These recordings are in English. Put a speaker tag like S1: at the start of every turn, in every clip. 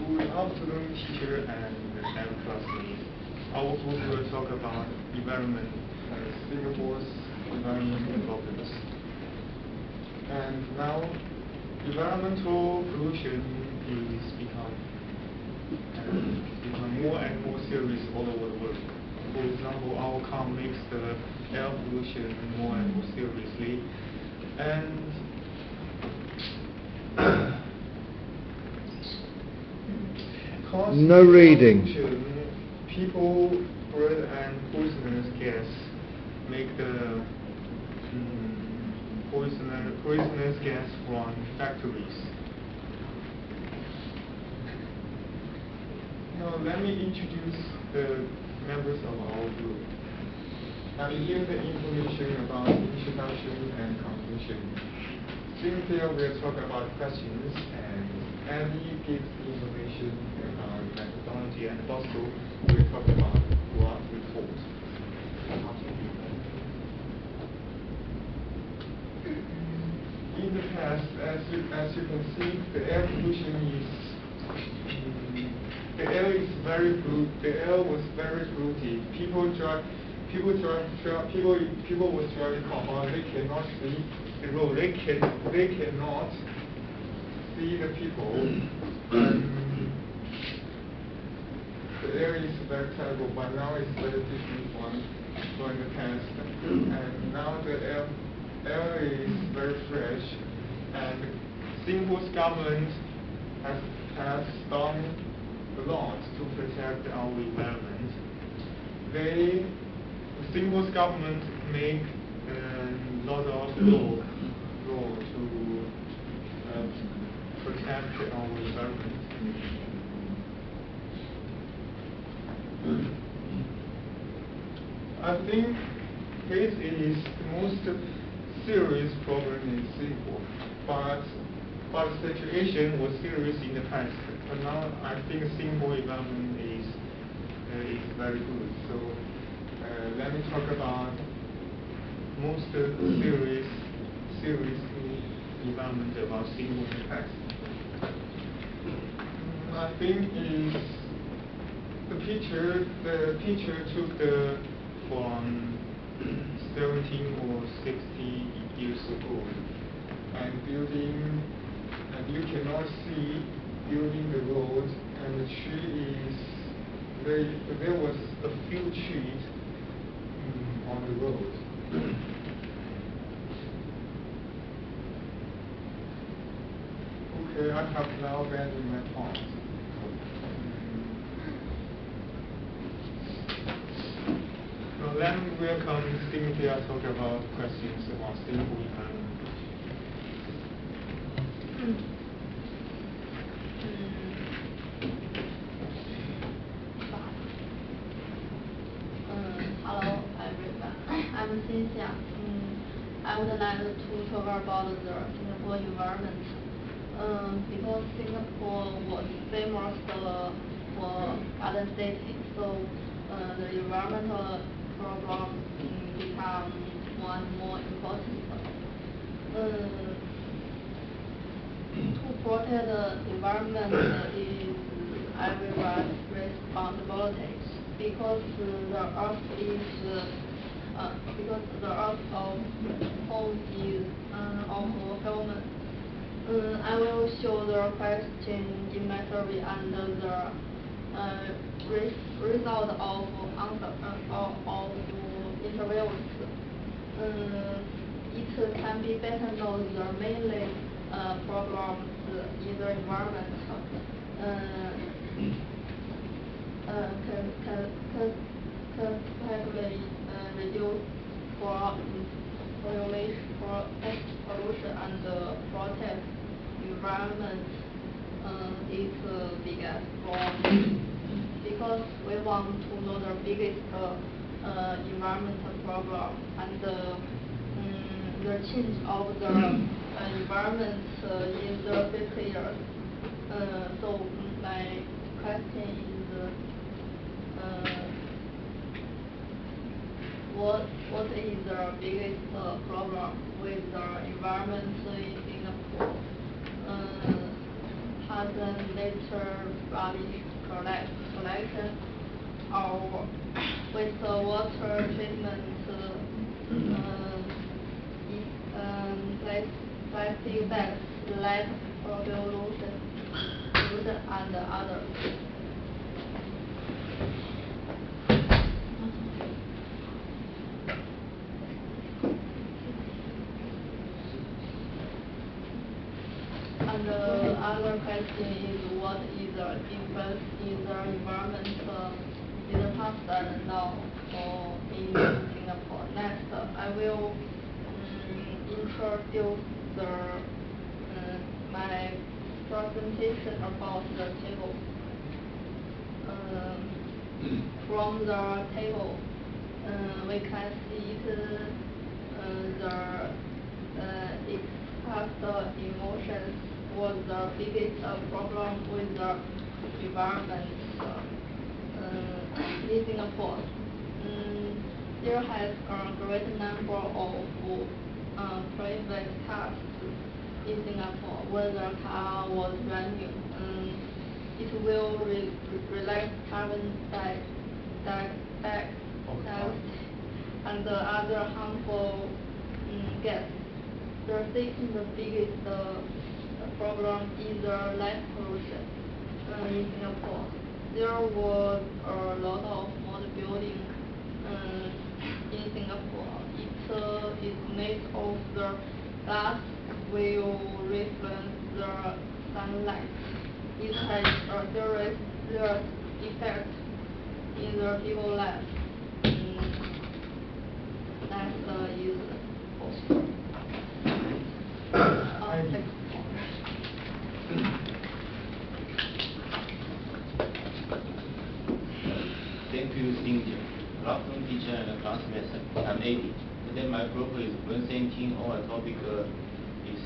S1: Good afternoon, teacher and classmates. Our group will talk about environment, Singapore's environmental problems. And now, environmental pollution is become more and more serious all over the world. For example, our car makes the air pollution more and more seriously, and
S2: no reading.
S1: People breathe and poisonous gas make the poisonous gas from factories. Now let me introduce the members of our group. And here the information about introduction and conclusion. Cynthia will talk about questions, and Abby gives information about methodology, and Bosco will talk about draft report. In the past, as you can see, the air pollution the air was very polluted. People was driving car, they cannot see the road. They cannot see the people. The air is very terrible, but now it's very different from the past. And now the air is very fresh, and Singapore's government has done a lot to protect our environment. Singapore's government make a lot of law to protect our environment. I think this is the most serious problem in Singapore, but the situation was serious in the past. But now I think Singapore environment is very good. So let me talk about most serious environment about Singapore in the past. I think is the picture took from 17 or 60 years ago, and you cannot see building the road, and the tree is there was a few trees on the road. Okay, I have now abandoned my thoughts. Now let me welcome Cynthia to talk about questions about Singapore environment.
S3: Hello everyone, I'm Cynthia. I would like to talk about the Singapore environment. Because Singapore was famous for other cities, so the environmental problem become more important. To protect the environment is everyone's responsibility, because the earth of home is of human. I will show the question in my survey and the result of answer of interviews. It can be better know the mainly problems in the environment. Can reduce pollution and protect environment is the biggest problem, because we want to know the biggest environmental problem and the change of the environment in the 50 years. So my question is, what is the biggest problem with the environment in Singapore? hasn't later rubbish collection or wastewater treatment, plastic bags, lead pollution, and others. And the other question is, what is the difference in the environment in the past and now in Singapore? Next, I will introduce my presentation about the table. From the table, we can see the emotions was the biggest problem with the environment in Singapore. There has a great number of private cars in Singapore. When the car was running, it will release carbon dioxide and the other harmful gas. The second biggest problem is the light pollution in Singapore. There was a lot of modern buildings in Singapore. It is made of the glass will reflect the sunlight. It has a serious effect in the people's lives. Next is Bosco.
S2: Thank you, Cynthia. Good afternoon, teacher and classmates. I'm Haydn. Today my group is presenting on a topic is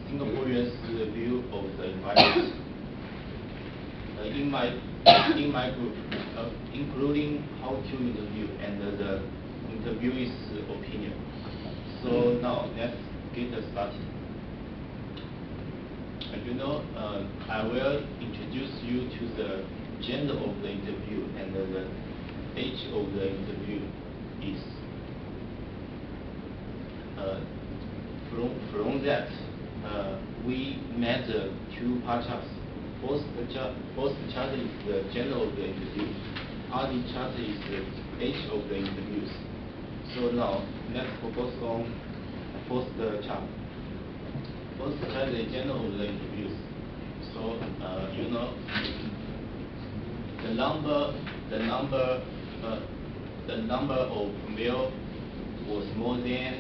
S2: Singaporeans' view of the environment. In my group, including how to interview and the interviewee's opinion. So now let's get started. I will introduce you to the gender of the interview and the age of the interview is. From that, we measure two pie charts. First chart is the gender of the interview. Other chart is the age of the interviews. So now let's focus on first chart. First chart is the gender of the interviews. So the number of male was more than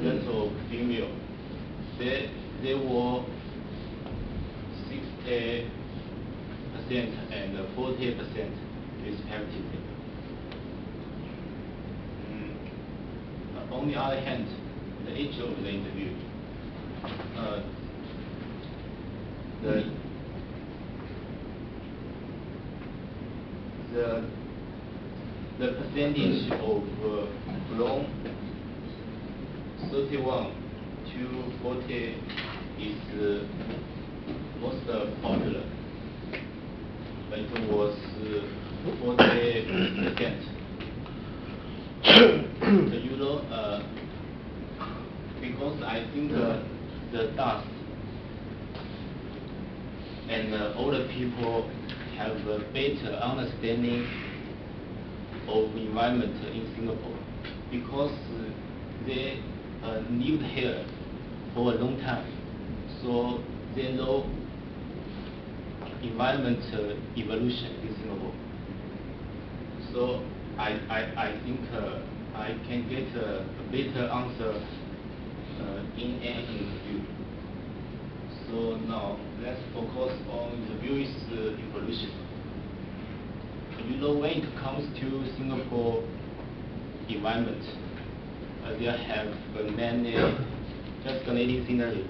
S2: that of female. They were 60% and 40% respectively. On the other hand, the age of the interview. The percentage of from 31 to 40 is most popular. It was 40%. Because I think the dust and older people have a better understanding of environment in Singapore because they lived here for a long time, so they know environment evolution in Singapore. So I think I can get a better answer in an interview. So now let's focus on interviewee's evolution. When it comes to Singapore environment, there have many fascinating scenery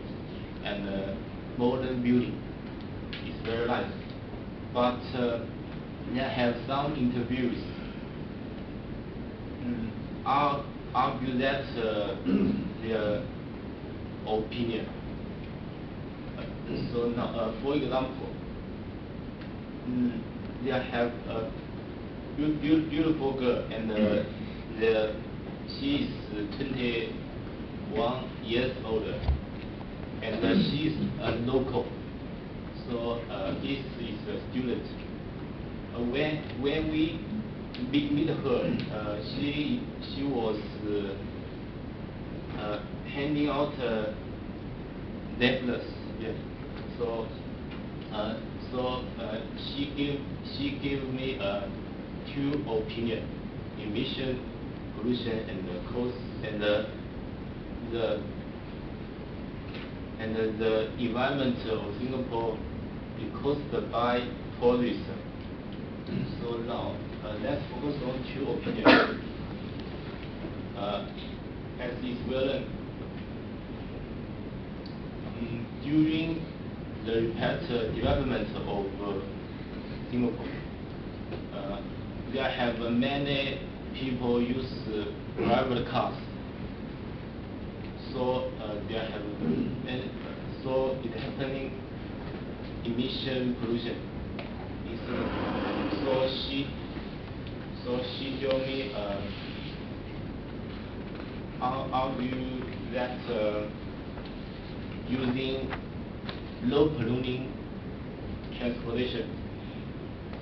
S2: and modern building. It's very nice. But there have some interviews argue that their opinion. So now, for example, they have a beautiful girl, and she is 21 years older, and she is a local. So this is a student. When we meet her, she was handing out necklace. Yeah. So she gave me two opinion: emission, pollution, and the cost, and the environment of Singapore is caused by tourism. So now let's focus on two opinions. As is well known, during the rapid development of Singapore, there have many people use private cars. So there have many, so it happening emission pollution in Singapore. So she told me how do you that using low polluting transportation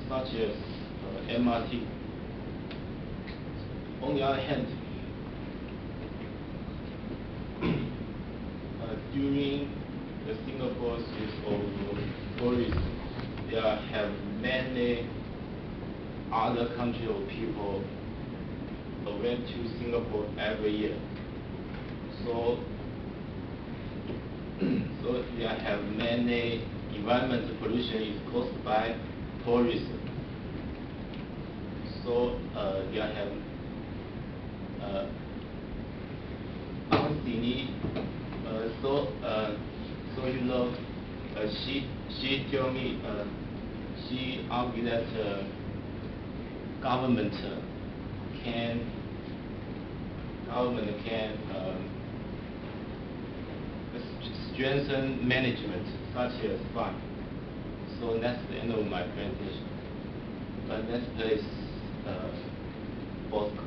S2: such as MRT. On the other hand, during the Singapore series of tourism, there have many other country of people went to Singapore every year. So there have many environmental pollution is caused by tourism. So there have so you know, she told me she argued that government can strengthen management such as fund. So that's the end of my presentation. Next is Bosco.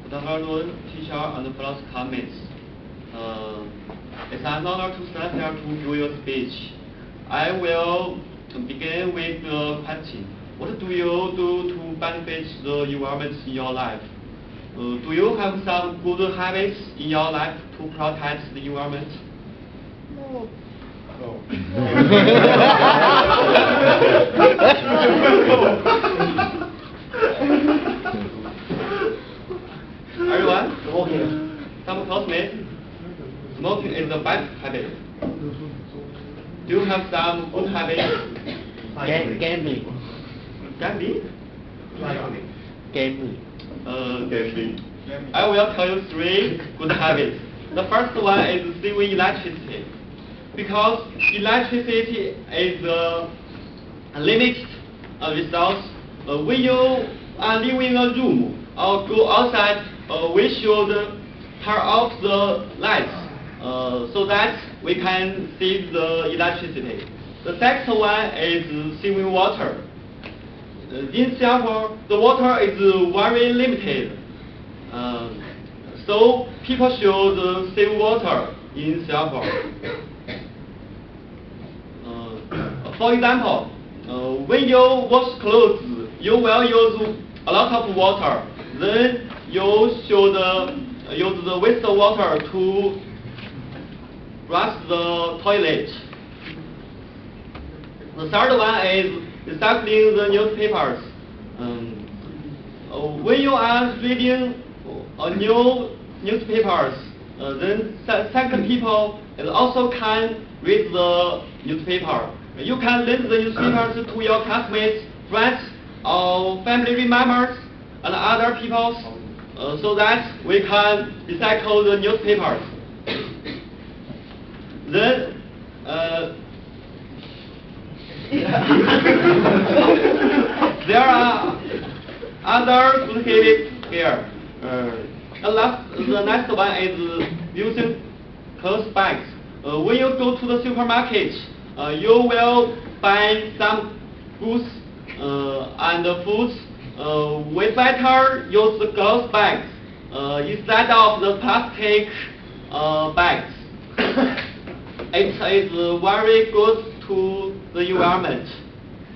S4: Good afternoon, teacher and class comments. It's an honor to stand here to do your speech. I will begin with the question. What do you do to benefit the environment in your life? Do you have some good habits in your life to protect the environment?
S3: No.
S4: Everyone? Smoking. Some classmates? Smoking is a bad habit. Do you have some good habits?
S5: Gambling.
S4: Gambling?
S5: Gambling.
S4: Gambling. I will tell you 3 good habits. The first one is saving electricity. Because electricity is a limited resource. When you are living in a room or go outside, we should turn off the lights so that we can save the electricity. The second one is saving water. In Singapore, the water is very limited. So people should save water in Singapore. For example, when you wash clothes, you will use a lot of water. Then you should use the wastewater to brush the toilet. The third one is recycling the newspapers. When you are reading new newspapers, then second people also can read the newspaper. You can lend the newspapers to your classmates, friends, or family members, and other people, so that we can recycle the newspapers. Then, there are other good habits here. The next one is using clothes bags. When you go to the supermarket, you will buy some goods and foods. We better use the clothes bags instead of the plastic bags. It is very good to the environment.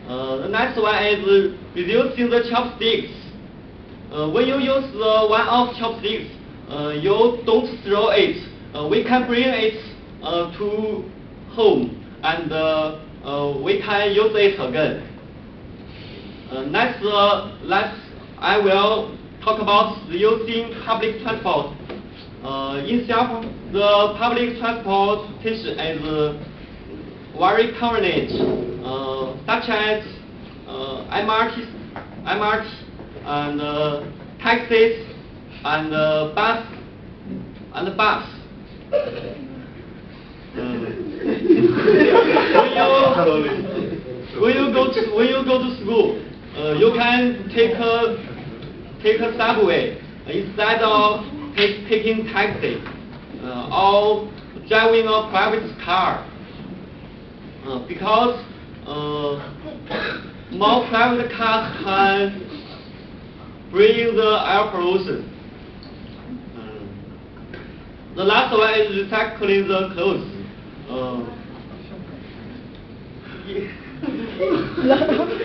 S4: The next one is reducing the chopsticks. When you use the one-off chopsticks, you don't throw it. We can bring it to home and we can use it again. Next, I will talk about using public transport. In Singapore, the public transportation is very convenient, such as MRT and taxis and bus. When you go to school, you can take a subway instead of taking taxi or driving a private car, because more private cars can bring the air pollution. The last one is recycling the clothes.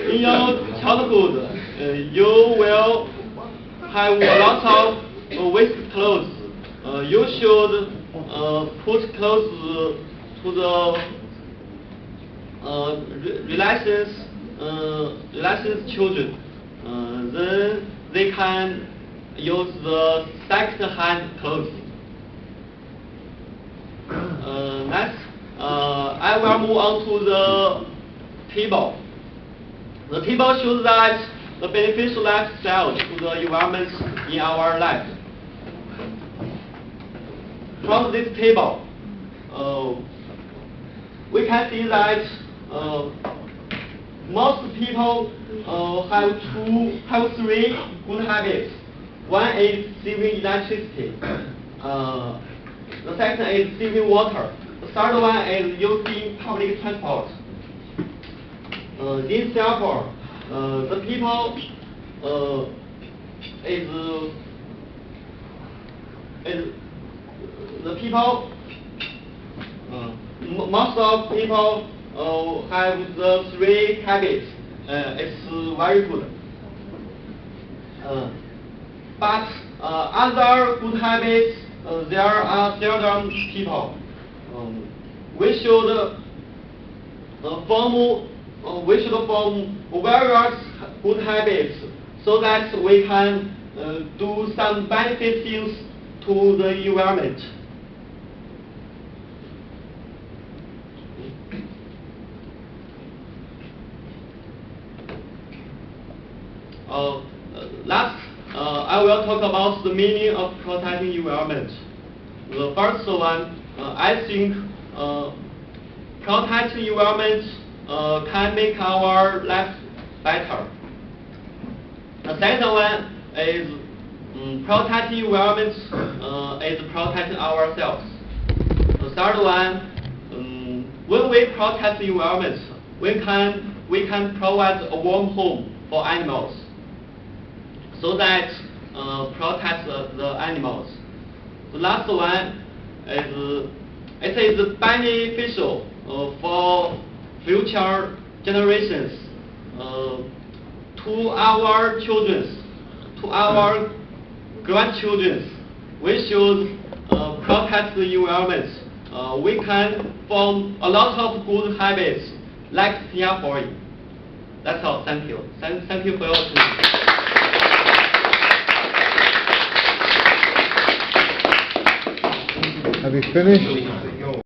S4: In your childhood, you will have a lot of waste clothes. You should put clothes to the relations children. Then they can use the second-hand clothes. Next, I will move on to the table. The table shows that the beneficial lifestyle to the environment in our life. From this table, we can see that most people have three good habits. One is saving electricity. The second is saving water. The third one is using public transport. In Singapore, the people most of people have the three habits. It's very good. But other good habits, there are seldom people. We should form various good habits so that we can do some benefit things to the environment. Last, I will talk about the meaning of protecting environment. The first one, I think protecting environment can make our life better. The second one is protecting environment is protecting ourselves. The third one, when we protect the environment, we can provide a warm home for animals, so that protect the animals. The last one is it is beneficial for future generations, to our children, to our grandchildren. We should protect the environment. We can form a lot of good habits like Singapore. That's all. Thank you. Thank you for your attention.
S1: Have you finished?